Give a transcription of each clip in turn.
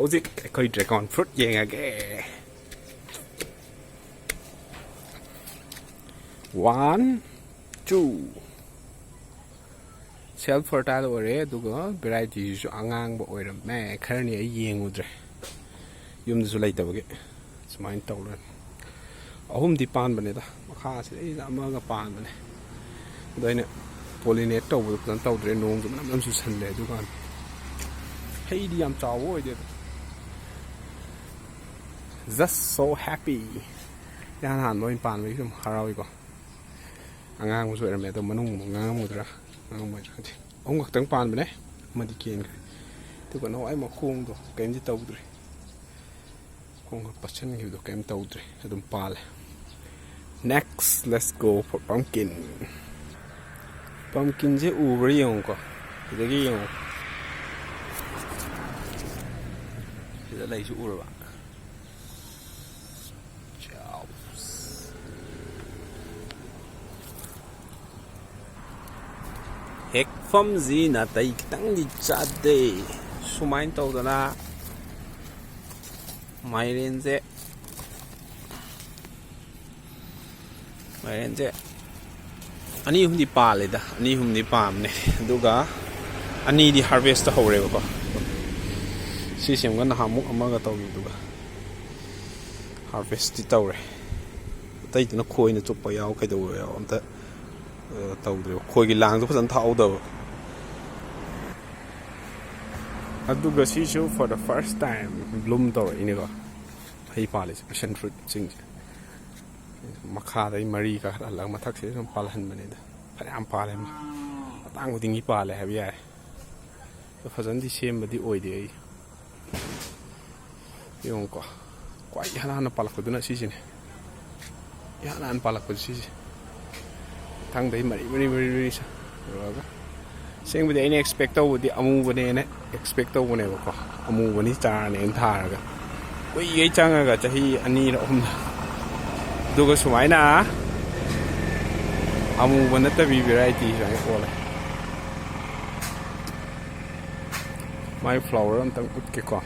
hojik koi dragon fruit yengage 1 2 self fertile ore duga variety ju angang ba oiram me kharni ai yengudre yum su leitabage sumain tawlan ahum di pan bane da makha se ai amaga pan bane daina pollinate tawbu plan tawdre nong ju nam su sanle dugan hey di am chawo ide just so happy yan han moi pan wi sum harawi ko angang mu su eram me to manung ngang mu dra ngang mai khati ong ngak tang pan bane madi ken tu ko no ai ma khong do kem ji tawdre khong ka pachen gi do kem tawdre adum pal next let's go for pumpkin je uri yong ko dagi yong ida lai su ur ba hek phom gì na tay tang đi chặt đây sumain tàu đó na mai lên dễ anh ấy không đi paเลยđó anh ấy không đi pa này đúng cả anh ấy đi harvest tàu rồi bác xí xem cái nào múc mà cái tàu gì đúng cả harvest đi tàu rồi tay thì nó khôi nó chụp bao nhiêu cái đầu rồi ông ta tàu rồi khôi cái làng rất là tháo đâu đúng cả xí xíu for the first time bloom tàu rồi này cơ hay paเลยpassion fruit chính makha dai mari ka la ma thak se som pal han mane da phare am pal em tang uding gi pal ha biya to fajan di sem di oi de ai yong ko kwai hala na pal ko duna si sin ya na an pal ko si thang dai mari sa ro seng bi dai ne expect to di amu bane ne expect to bane ko amu bani cha ne en tha ga koi ye chang ga chahi ani ra om duga sumai na amu bana ta bi variety jang ko la my flower am tang ut ke ko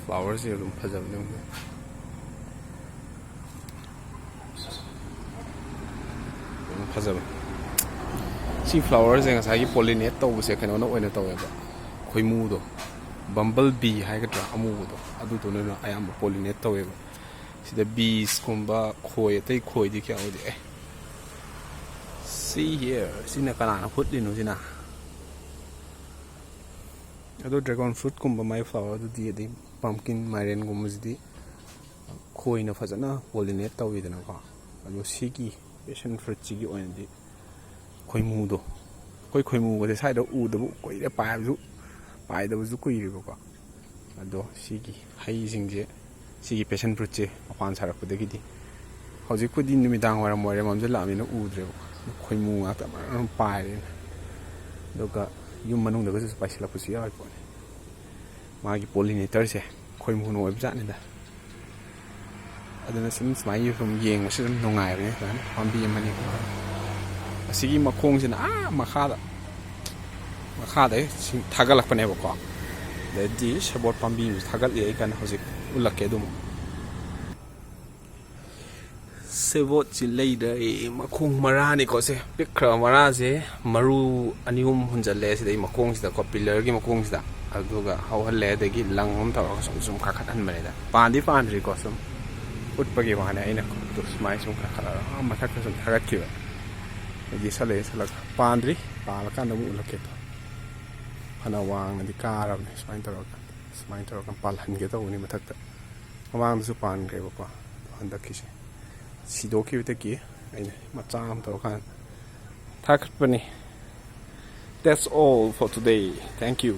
flowers ye dum phajam dum phajam si flowers ye ngasai gi pollinate to bu se kano na oina to ba khoi mu do bumble bee hai ga tra amu do adu to na ayam pollinate to ba the bees kumba khoi tai khoi di kya odi see here sina kana na phut dinu sina ado dragon fruit kumba mai flower du di pumpkin mairen gumuz di khoi na fajana pollinate tawi dana ko ado sigi passion fruit chi gi on di khoi mu do khoi mu de sai do u do koi de pai do zu koi ri ko ado sigi hai jing je sigi passion fruit che apan sarak pudagi di hojik pudi numidang wara moire mamje lami no udre khoi mu nga ta ma pai re doga yum manung da ga spicy la pusi ai pone magi pollinator se khoi mu no ibja ne da adana sim smai yu from yeng ma sim no ngai ne kan pambi mani asigi makhong sin makha da thagalak pane ba ko da di sabot pambi thagal ye kan hojik ulake dum sebot chi leida e makhong mara ni ko se pikra mara se maru anium hunjale se dei makhong sida ko pillar gi makhong sida aduga hawhalle de gi langom taw sum kha khat an mane da pandi pan ri ko sum utpagi wana ina ko to smai sum kha khala ma thak sum thagat ki gi sale salak pandri pal kan mu ulake to phana wang ni karab ni smai taw kan pal han ge to ni mathak ta amang su pan ge ba ko handak ki si do ki te ki ai ma cham to kan thak pani. That's all for today. Thank you.